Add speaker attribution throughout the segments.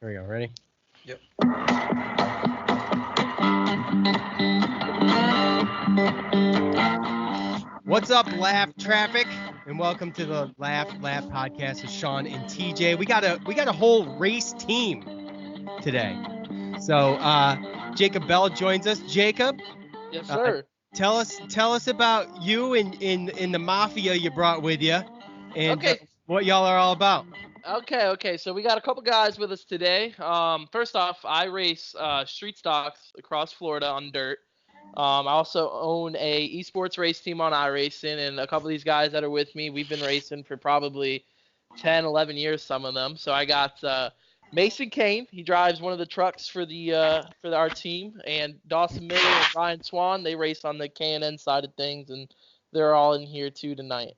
Speaker 1: Here we go. Ready?
Speaker 2: Yep.
Speaker 1: What's up, Laugh Traffic? And welcome to the Laugh Lap podcast with Sean and TJ. We got a whole race team today. So Jacob Bell joins us. Jacob,
Speaker 3: Yes, sir.
Speaker 1: tell us about you and in the mafia you brought with you, and
Speaker 3: Okay.
Speaker 1: what y'all are all about.
Speaker 3: Okay. So we got a couple guys with us today. First off, I race street stocks across Florida on dirt. I also own a esports race team on iRacing, and a couple of these guys that are with me, we've been racing for probably 10, 11 years, some of them. So I got Mason Kane. He drives one of the trucks for our team, and Dawson Miller and Ryan Swan. They race on the K&N side of things, and they're all in here too tonight.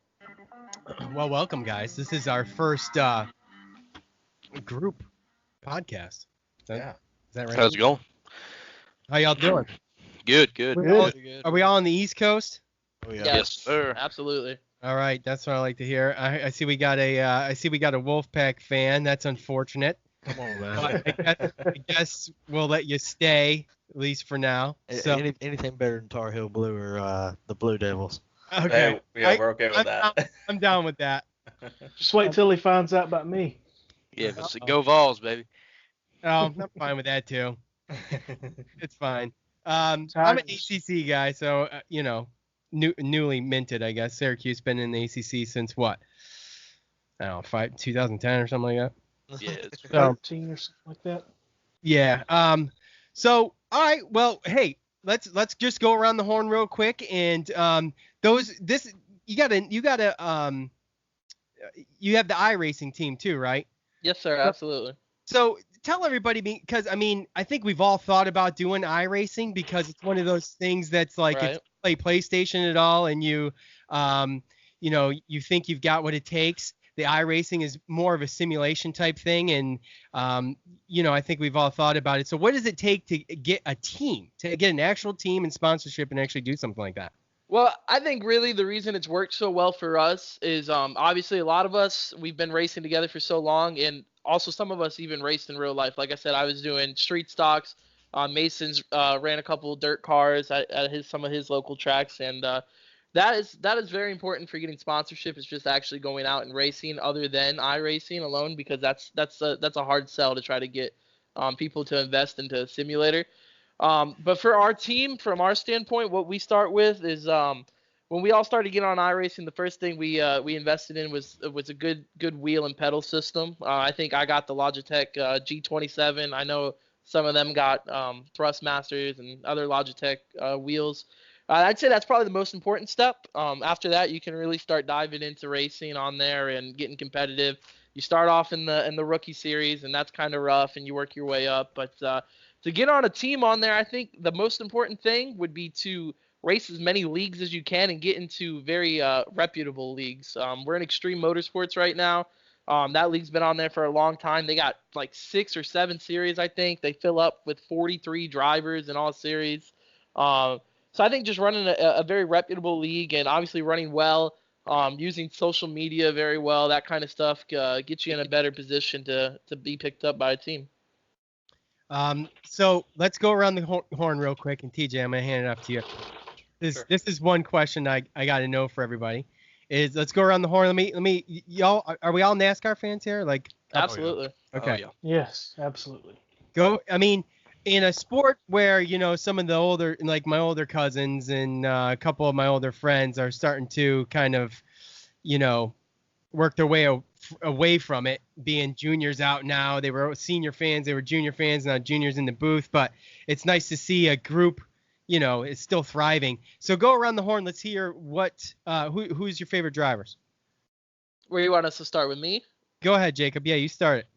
Speaker 1: Well, welcome, guys. This is our first group podcast. Is that right?
Speaker 4: How's it going?
Speaker 1: How y'all doing?
Speaker 4: Good.
Speaker 1: Are we all on the East Coast?
Speaker 4: Oh, yeah.
Speaker 3: Yes,
Speaker 4: Yes, sir.
Speaker 3: Absolutely.
Speaker 1: All right, that's what I like to hear. I see we got a Wolfpack fan. That's unfortunate.
Speaker 4: Come on,
Speaker 1: But
Speaker 4: man.
Speaker 1: I guess we'll let you stay at least for now. So
Speaker 5: Anything better than Tar Heel Blue or the Blue Devils?
Speaker 1: okay,
Speaker 2: We're okay with that.
Speaker 1: I'm down with that.
Speaker 6: Just wait till he finds out about me.
Speaker 4: Yeah, but go Vols, baby.
Speaker 1: Oh, I'm fine with that too. It's fine. I'm an ACC guy, so newly minted, I guess. Syracuse been in the ACC since what? I don't know, 2010 or something like that.
Speaker 4: Yeah, it's
Speaker 6: 13 or something like that.
Speaker 1: Yeah. So all right. Well, hey, let's just go around the horn real quick, and you have the iRacing team too, right?
Speaker 3: Yes, sir. Absolutely.
Speaker 1: So tell everybody, because I think we've all thought about doing iRacing because it's one of those things that's like
Speaker 3: Right.
Speaker 1: if you play PlayStation at all and you think you've got what it takes. The iRacing is more of a simulation type thing, and I think we've all thought about it. So what does it take to get a team, to get an actual team and sponsorship and actually do something like that?
Speaker 3: Well, I think really the reason it's worked so well for us is obviously a lot of us, we've been racing together for so long, and also some of us even raced in real life. Like I said, I was doing street stocks. Mason's ran a couple of dirt cars at some of his local tracks, and that is very important for getting sponsorship. Is just actually going out and racing, other than iRacing alone, because that's a hard sell to try to get people to invest into a simulator. But for our team, from our standpoint, what we start with is when we all started getting on iRacing, the first thing we invested in was a good wheel and pedal system. I think I got the Logitech G27. I know some of them got Thrustmasters and other Logitech wheels. I'd say that's probably the most important step. After that, you can really start diving into racing on there and getting competitive. You start off in the rookie series, and that's kind of rough, and you work your way up. But to get on a team on there, I think the most important thing would be to race as many leagues as you can and get into very reputable leagues. We're in Extreme Motorsports right now. That league's been on there for a long time. They got like 6 or 7 series, I think. They fill up with 43 drivers in all series. So I think just running a very reputable league and obviously running well, using social media very well, that kind of stuff gets you in a better position to be picked up by a team.
Speaker 1: So let's go around the horn real quick, and TJ, I'm gonna hand it off to you.
Speaker 2: Sure.
Speaker 1: This is one question I got to know for everybody. Let's go around the horn. Let me y'all, are we all NASCAR fans here? Like,
Speaker 3: Absolutely.
Speaker 1: okay.
Speaker 4: Oh, yeah.
Speaker 6: Yes, absolutely.
Speaker 1: Go. I mean, in a sport where some of the older, like my older cousins and a couple of my older friends are starting to kind of, work their way away from it, being juniors out now. They were senior fans, they were junior fans, now juniors in the booth. But it's nice to see a group, is still thriving. So go around the horn. Let's hear who's your favorite drivers.
Speaker 3: Where you want us to start with me?
Speaker 1: Go ahead, Jacob. Yeah, you start it.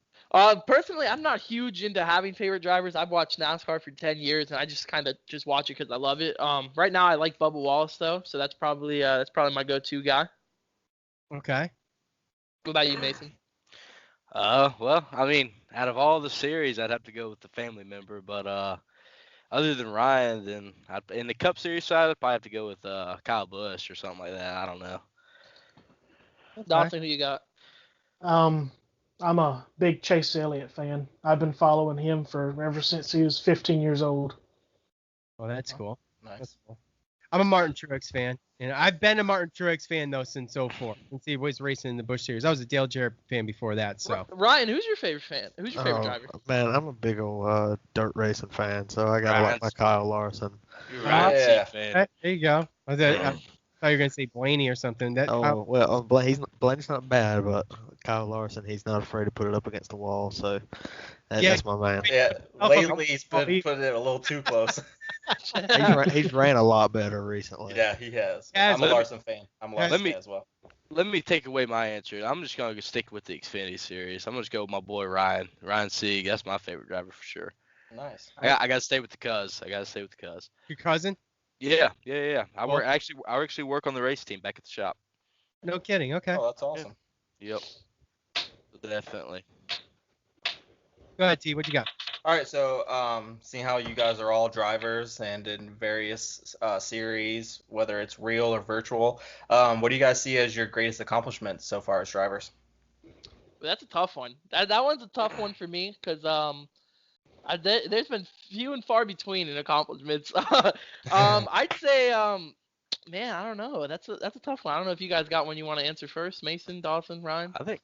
Speaker 3: Personally, I'm not huge into having favorite drivers. I've watched NASCAR for 10 years, and I just kind of just watch it because I love it. Right now, I like Bubba Wallace though, so that's probably my go-to guy.
Speaker 1: Okay.
Speaker 3: What about you, Mason?
Speaker 4: Well, I mean, out of all the series, I'd have to go with the family member, but other than Ryan, then in the Cup Series side, I'd probably have to go with Kyle Busch or something like that. I don't know.
Speaker 3: Dawson, who you got?
Speaker 6: I'm a big Chase Elliott fan. I've been following him for ever since he was 15 years old.
Speaker 1: Well, that's cool.
Speaker 2: Nice.
Speaker 1: That's cool. I'm a Martin Truex fan, and I've been a Martin Truex fan though since '04. Since he was racing in the Busch Series. I was a Dale Jarrett fan before that. So
Speaker 3: Ryan, who's your favorite fan? Who's your favorite driver?
Speaker 5: Man, I'm a big old dirt racing fan, so I gotta like my Kyle Larson.
Speaker 4: You're
Speaker 1: right.
Speaker 2: Yeah.
Speaker 4: fan.
Speaker 1: Hey, there you go. I thought you were gonna say Blaney or something.
Speaker 5: Blaney's not bad, but Kyle Larson, he's not afraid to put it up against the wall, so that's my man.
Speaker 2: Yeah,
Speaker 1: Oh,
Speaker 2: lately he's put it a little too close.
Speaker 5: He's ran a lot better recently.
Speaker 2: Yeah, he has.
Speaker 1: Has
Speaker 2: I'm a
Speaker 1: it?
Speaker 2: Larson fan. I'm a Larson fan as well.
Speaker 4: Let me take away my answer. I'm just gonna stick with the Xfinity series. I'm just go with my boy Ryan Sieg. That's my favorite driver for sure.
Speaker 2: Nice.
Speaker 4: I gotta stay with the Cuz.
Speaker 1: Your cousin?
Speaker 4: Yeah. I
Speaker 1: Well-
Speaker 4: actually work on the race team back at the shop.
Speaker 1: No kidding. Okay.
Speaker 2: Oh, that's awesome.
Speaker 4: Yep. Definitely.
Speaker 1: Go ahead, T. What you got?
Speaker 2: All right, so seeing how you guys are all drivers and in various series, whether it's real or virtual, what do you guys see as your greatest accomplishment so far as drivers?
Speaker 3: That's a tough one. That one's a tough one for me because there's been few and far between in accomplishments. I'd say man, I don't know. That's a tough one. I don't know if you guys got one you want to answer first. Mason, Dawson, Ryan.
Speaker 4: I think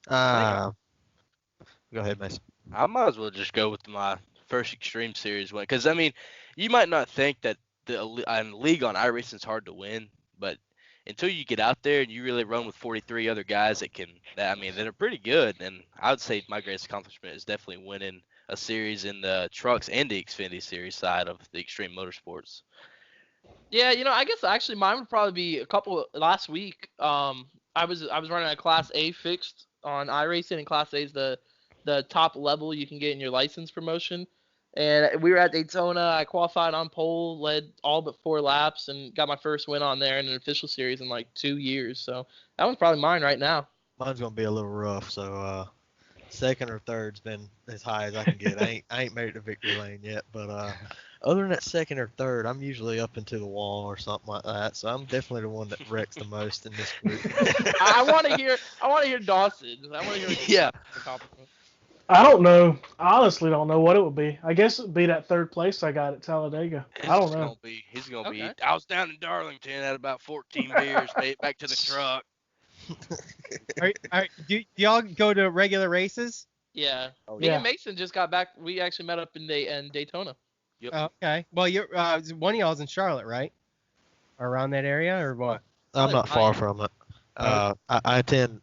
Speaker 5: Go ahead, Mason.
Speaker 4: I might as well just go with my first Extreme Series win, because I mean, you might not think that the league on iRacing is hard to win, but until you get out there and you really run with 43 other guys that are pretty good, and I would say my greatest accomplishment is definitely winning a series in the trucks and the Xfinity Series side of the Extreme Motorsports.
Speaker 3: Yeah, I guess actually mine would probably be a couple last week. I was running a Class A fixed on iRacing, and Class A is the top level you can get in your license promotion. And we were at Daytona. I qualified on pole, led all but 4 laps, and got my first win on there in an official series in like 2 years. So that one's probably mine right now.
Speaker 5: Mine's gonna be a little rough, so second or third's been as high as I can get. I ain't made it to victory lane yet, but other than that second or third, I'm usually up into the wall or something like that. So I'm definitely the one that wrecks the most in this group.
Speaker 3: I want to hear Dawson. I want to hear.
Speaker 4: Yeah.
Speaker 6: I don't know. I honestly don't know what it would be. I guess it'd be that third place I got at Talladega. I don't know.
Speaker 4: He's gonna be.
Speaker 3: Okay.
Speaker 4: I was down in Darlington at about 14 beers, made it back to the truck.
Speaker 1: Do y'all go to regular races?
Speaker 3: Yeah.
Speaker 2: Oh,
Speaker 3: Me
Speaker 6: yeah.
Speaker 3: and Mason just got back. We actually met up in Daytona.
Speaker 1: Okay. Well, you're one of y'all's in Charlotte, right? Or around that area, or what?
Speaker 5: I'm not
Speaker 3: Probably
Speaker 5: far from it. I attend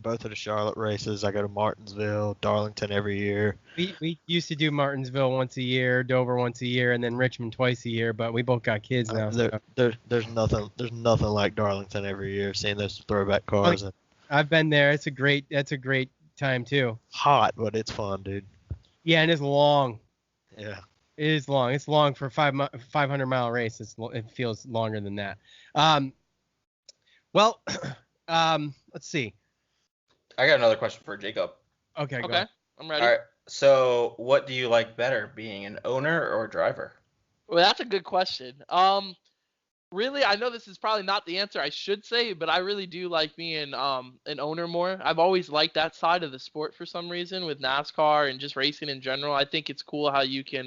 Speaker 5: both of the Charlotte races. I go to Martinsville, Darlington every year.
Speaker 1: We used to do Martinsville once a year, Dover once a year, and then Richmond twice a year. But we both got kids now.
Speaker 5: There's nothing like Darlington every year. Seeing those throwback cars and
Speaker 1: I've been there. That's a great time too.
Speaker 5: hot, but it's fun, dude.
Speaker 1: Yeah, and it's long.
Speaker 5: Yeah.
Speaker 1: It is long. It's long for 500-mile race. It feels longer than that. Well, let's see.
Speaker 2: I got another question for Jacob.
Speaker 1: Okay, go
Speaker 3: Okay.
Speaker 1: ahead.
Speaker 3: I'm ready.
Speaker 2: All right. So, what do you like better, being an owner or a driver?
Speaker 3: Well, that's a good question. Really, I know this is probably not the answer I should say, but I really do like being an owner more. I've always liked that side of the sport for some reason with NASCAR and just racing in general. I think it's cool how you can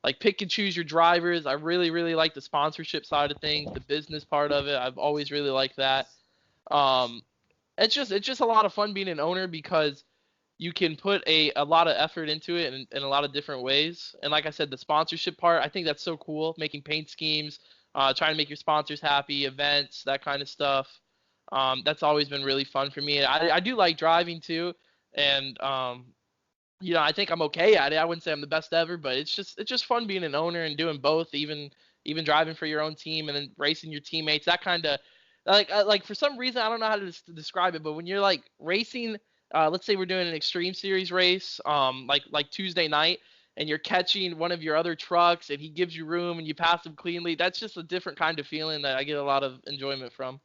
Speaker 3: like pick and choose your drivers. I really, really like the sponsorship side of things, the business part of it. I've always really liked that. It's just a lot of fun being an owner because you can put a lot of effort into it in a lot of different ways. And like I said, the sponsorship part, I think that's so cool, making paint schemes, trying to make your sponsors happy, events, that kind of stuff. That's always been really fun for me. I do like driving too, and I think I'm okay at it. I wouldn't say I'm the best ever, but it's just fun being an owner and doing both, even driving for your own team and then racing your teammates. That kind of like for some reason I don't know how to describe it, but when you're like racing, let's say we're doing an Extreme Series race, like Tuesday night, and you're catching one of your other trucks and he gives you room and you pass him cleanly. That's just a different kind of feeling that I get a lot of enjoyment from.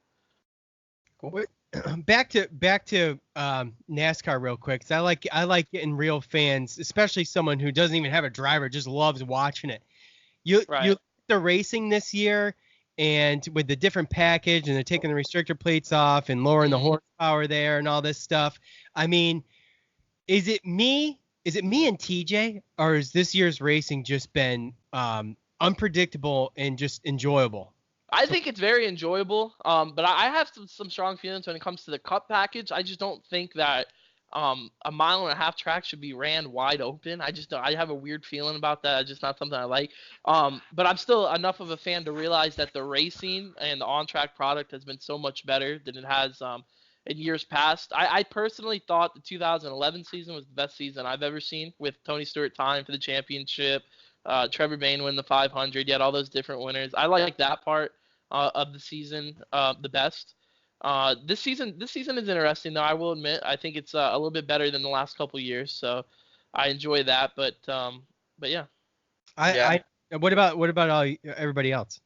Speaker 2: Cool.
Speaker 1: Back to NASCAR real quick. 'Cause I like getting real fans, especially someone who doesn't even have a driver, just loves watching it. You the racing this year, and with the different package, and they're taking the restrictor plates off and lowering the horsepower there and all this stuff. I mean, Is it me? Is it me and TJ, or is this year's racing just been unpredictable and just enjoyable?
Speaker 3: I think it's very enjoyable. But I have some strong feelings when it comes to the Cup package. I just don't think that a mile and a half track should be ran wide open. I just don't, I have a weird feeling about that. It's just not something I like. But I'm still enough of a fan to realize that the racing and the on-track product has been so much better than it has in years past. I personally thought the 2011 season was the best season I've ever seen, with Tony Stewart tying for the championship, Trevor Bayne win the 500. You had all those different winners. I like that part of the season the best. This season is interesting, though. I will admit, I think it's a little bit better than the last couple years, so I enjoy that. But yeah.
Speaker 1: What about everybody else?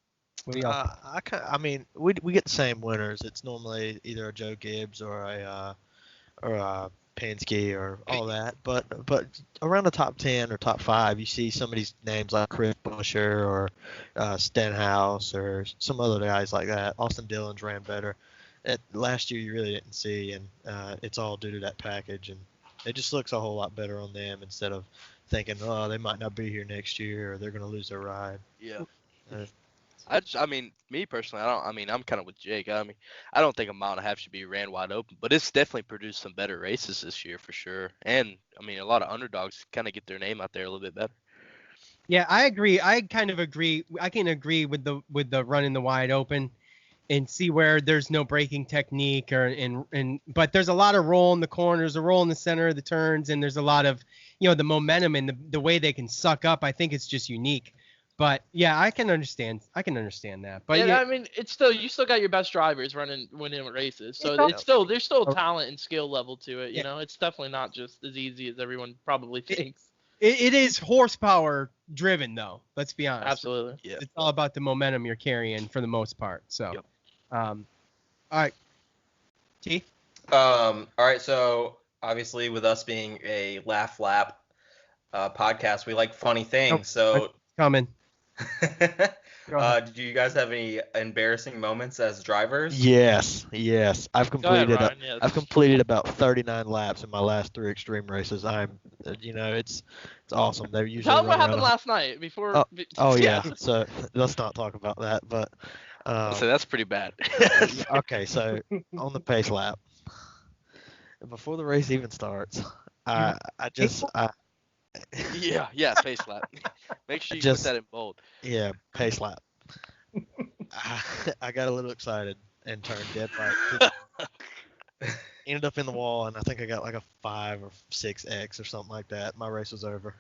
Speaker 1: What do y'all think?
Speaker 5: I mean, we get the same winners. It's normally either a Joe Gibbs or a Penske or all that. But around the top 10 or top 5, you see some of these names like Chris Buescher or Stenhouse or some other guys like that. Austin Dillon's ran better. Last year you really didn't see, and it's all due to that package, and it just looks a whole lot better on them instead of thinking, oh, they might not be here next year or they're going to lose their ride.
Speaker 4: Yeah. I mean, me personally, I'm kind of with Jake. I mean, I don't think a mile and a half should be ran wide open, but it's definitely produced some better races this year for sure. And I mean, a lot of underdogs kind of get their name out there a little bit better.
Speaker 1: Yeah, I agree. I kind of agree. I can agree with the running the wide open and see where there's no braking technique but there's a lot of roll in the corners, a roll in the center of the turns, and there's a lot of, the momentum and the way they can suck up. I think it's just unique. But yeah, I can understand that. But
Speaker 3: yeah, I mean, you still got your best drivers winning races. So there's still talent and skill level to it. You know, it's definitely not just as easy as everyone probably thinks.
Speaker 1: It is horsepower driven, though. Let's be honest.
Speaker 3: Absolutely.
Speaker 4: Yeah.
Speaker 1: It's all about the momentum you're carrying for the most part. So, all right, T.
Speaker 2: All right. So obviously, with us being a Laugh Lap podcast, we like funny things. So
Speaker 1: coming.
Speaker 2: Do you guys have any embarrassing moments as drivers?
Speaker 5: Yes. I've completed
Speaker 3: Ryan, yes.
Speaker 5: I've completed about 39 laps in my last 3 extreme races. It's awesome. They're usually
Speaker 3: Tell them what happened last night before.
Speaker 5: Yeah. So let's not talk about that. But
Speaker 4: So that's pretty bad.
Speaker 5: okay. So on the pace lap, before the race even starts,
Speaker 4: Yeah, pace lap. Make sure you put that in bold.
Speaker 5: Yeah, pace lap. I got a little excited and turned dead right. Ended up in the wall, and I think I got like a 5 or 6X or something like that. My race was over.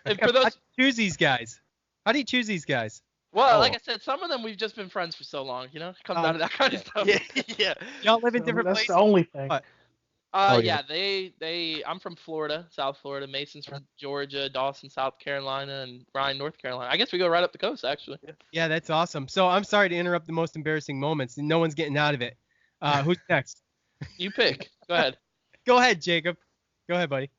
Speaker 3: And for those,
Speaker 1: How do you choose these guys?
Speaker 3: well, like I said, some of them we've just been friends for so long. It comes down to that kind of stuff.
Speaker 4: Yeah.
Speaker 1: Y'all live in different
Speaker 6: That's
Speaker 1: places.
Speaker 6: the only thing.
Speaker 1: What?
Speaker 3: Yeah, I'm from Florida, South Florida. Mason's from Georgia, Dawson, South Carolina, and Ryan, North Carolina. I guess we go right up the coast, actually.
Speaker 1: Yeah, that's awesome. So I'm sorry to interrupt the most embarrassing moments. No one's getting out of it. Who's next?
Speaker 3: You pick. Go ahead.
Speaker 1: Go ahead, Jacob. Go ahead, buddy.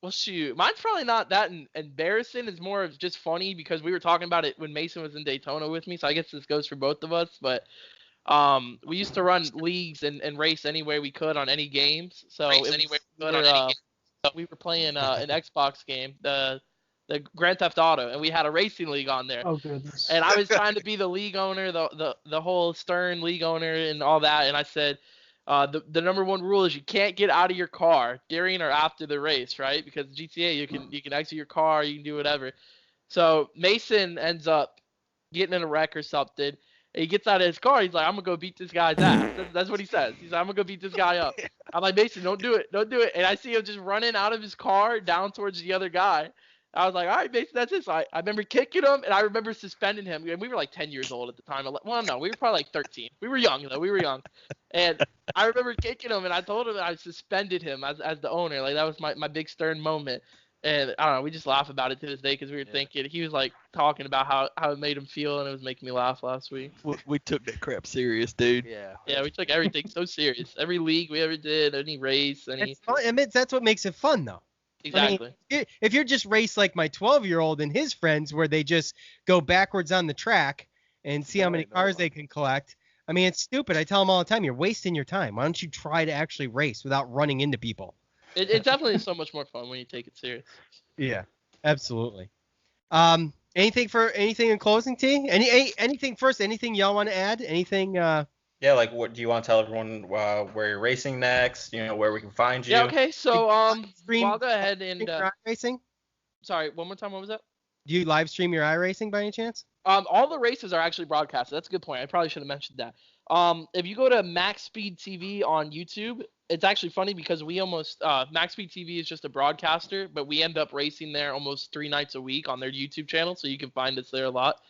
Speaker 3: Well, shoot. Mine's probably not that embarrassing. It's more of just funny because we were talking about it when Mason was in Daytona with me. So I guess this goes for both of us. But we used to run leagues and race any way we could on any games. So we were playing an Xbox game, the Grand Theft Auto, and we had a racing league on there.
Speaker 6: Oh goodness.
Speaker 3: And I was trying to be the league owner, the whole Stern league owner and all that. And I said, the number one rule is you can't get out of your car during or after the race, right? Because GTA, you can exit your car, you can do whatever. So Mason ends up getting in a wreck or something. And he gets out of his car. He's like, I'm going to go beat this guy's ass. That's what he says. He's like, I'm going to go beat this guy up. I'm like, Mason, don't do it. Don't do it. And I see him just running out of his car down towards the other guy. I was like, all right, Mason, that's it. So I remember kicking him, and I remember suspending him. And we were like 10 years old at the time. Well, no, we were probably like 13. We were young, though. We were young. And I remember kicking him, and I told him I suspended him as the owner. Like, that was my big Stern moment. And I don't know, we just laugh about it to this day because we were thinking, he was like talking about how it made him feel, and it was making me laugh last week.
Speaker 5: We took that crap serious, dude.
Speaker 3: Yeah, we took everything so serious. Every league we ever did, any race, any.
Speaker 1: It's fun. I mean, that's what makes it fun, though.
Speaker 3: Exactly.
Speaker 1: I mean, if you're just race like my 12-year-old and his friends where they just go backwards on the track and see how many cars they can collect, I mean, it's stupid. I tell them all the time, you're wasting your time. Why don't you try to actually race without running into people?
Speaker 3: It definitely is so much more fun when you take it serious.
Speaker 1: Yeah, absolutely. Anything in closing, T? Anything first? Anything y'all want to add? Anything?
Speaker 2: Yeah, like what do you want to tell everyone where you're racing next? Where we can find you.
Speaker 3: Yeah. Okay. So
Speaker 1: stream,
Speaker 3: well, I'll go ahead and
Speaker 1: your iRacing?
Speaker 3: sorry, one more time. What was that?
Speaker 1: Do you live stream your iRacing by any chance?
Speaker 3: All the races are actually broadcasted. That's a good point. I probably should have mentioned that. If you go to Max Speed TV on YouTube, it's actually funny because we almost Max Speed TV is just a broadcaster, but we end up racing there almost 3 nights a week on their YouTube channel, so you can find us there a lot.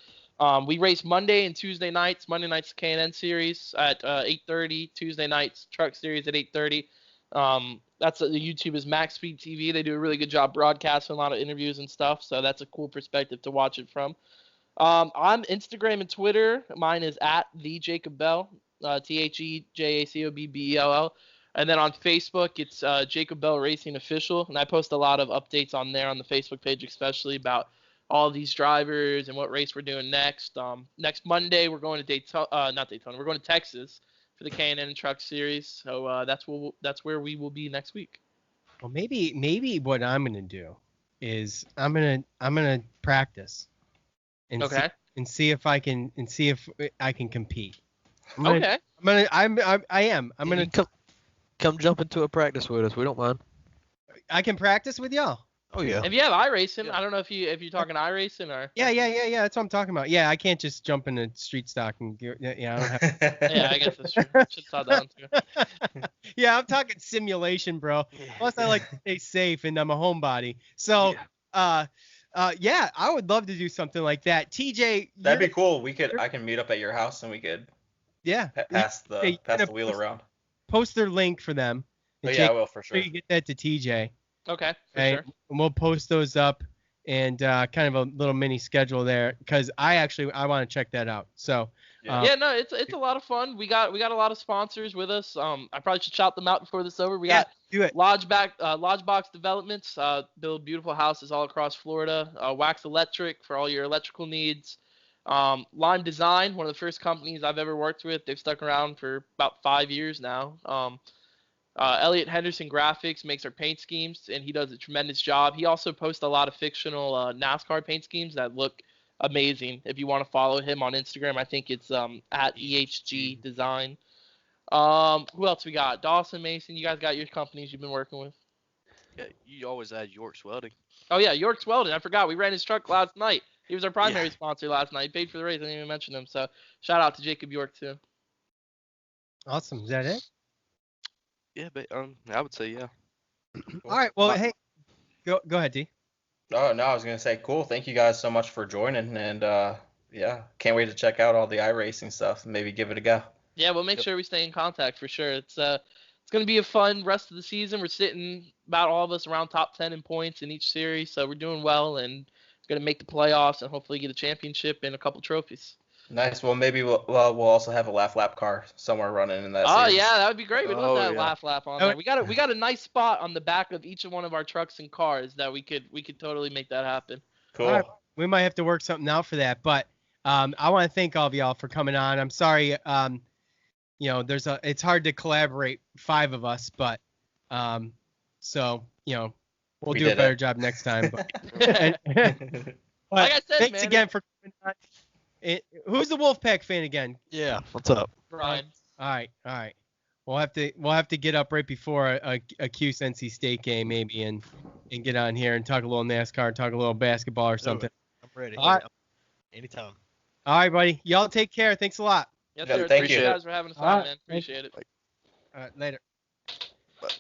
Speaker 3: We race Monday and Tuesday nights. Monday nights K&N series at 8:30. Tuesday nights Truck series at 8:30. That's the YouTube is Max Speed TV. They do a really good job broadcasting a lot of interviews and stuff, so that's a cool perspective to watch it from. On Instagram and Twitter, mine is at the Jacob Bell, TheJacobbell. And then on Facebook, it's Jacob Bell Racing Official, and I post a lot of updates on there on the Facebook page, especially about all these drivers and what race we're doing next. Next Monday, we're going to Daytona. We're going to Texas for the K&N Truck Series. So that's where we will be next week.
Speaker 1: Well, maybe what I'm gonna do is I'm gonna practice and see if I can compete. I am. I'm gonna
Speaker 5: come jump into a practice with us. We don't mind.
Speaker 1: I can practice with y'all.
Speaker 5: Oh yeah.
Speaker 3: If you have iRacing, I don't know if you're talking iRacing or.
Speaker 1: Yeah. That's what I'm talking about. Yeah, I can't just jump into street stock and I don't have.
Speaker 3: Yeah, I guess that's true. Should have thought that one too.
Speaker 1: Yeah, I'm talking simulation, bro. Plus, I like to stay safe and I'm a homebody. So, yeah, I would love to do something like that. TJ,
Speaker 2: that'd be cool. I can meet up at your house and we could.
Speaker 1: Yeah.
Speaker 2: Pass the wheel around.
Speaker 1: Post their link for them.
Speaker 2: Oh, yeah, I will for sure.
Speaker 1: You get that to TJ.
Speaker 3: Okay, for sure.
Speaker 1: And we'll post those up and kind of a little mini schedule there because I want to check that out. So
Speaker 3: no, it's a lot of fun. We got a lot of sponsors with us. I probably should shout them out before this is over. We got Lodgebox Developments, build beautiful houses all across Florida. Wax Electric for all your electrical needs. Lime Design, one of the first companies I've ever worked with. They've stuck around for about 5 years now. Elliot Henderson Graphics makes our paint schemes, and he does a tremendous job. He also posts a lot of fictional NASCAR paint schemes that look amazing. If you want to follow him on Instagram, I think it's at EHG Design. Who else we got? Dawson Mason. You guys got your companies you've been working with?
Speaker 4: Yeah, you always add York's Welding.
Speaker 3: Oh, yeah, York's Welding. I forgot. We ran his truck last night. He was our primary sponsor last night. He paid for the race. I didn't even mention him. So shout out to Jacob York, too.
Speaker 1: Awesome. Is that it?
Speaker 4: Yeah, but I would say yeah.
Speaker 1: All right. Well, hey, go ahead, D.
Speaker 2: Oh no, I was gonna say cool. Thank you guys so much for joining, and can't wait to check out all the iRacing stuff and maybe give it a go.
Speaker 3: Yeah, we'll make sure we stay in contact for sure. It's gonna be a fun rest of the season. We're sitting about all of us around top 10 in points in each series, so we're doing well and gonna make the playoffs and hopefully get a championship and a couple trophies.
Speaker 2: Nice. Well, maybe we'll also have a laugh lap car somewhere running in that.
Speaker 3: Oh yeah, that would be great. We'd love that laugh lap on there. We got a nice spot on the back of each one of our trucks and cars that we could totally make that happen.
Speaker 2: Cool.
Speaker 1: Right. We might have to work something out for that, but I want to thank all of y'all for coming on. I'm sorry, it's hard to collaborate 5 of us, but we'll do a better job next time. But,
Speaker 3: like I said,
Speaker 1: thanks again for coming on. Who's the Wolfpack fan again?
Speaker 5: Yeah, what's up?
Speaker 3: Brian.
Speaker 1: All right. We'll have to get up right before a Cuse NC State game maybe and get on here and talk a little NASCAR, talk a little basketball or something.
Speaker 5: I'm ready.
Speaker 1: All right.
Speaker 5: Anytime.
Speaker 1: All right, buddy. Y'all take care. Thanks a lot.
Speaker 3: Yes, sir.
Speaker 2: Thank you
Speaker 3: guys for having us on, man. Appreciate it.
Speaker 1: All right, later.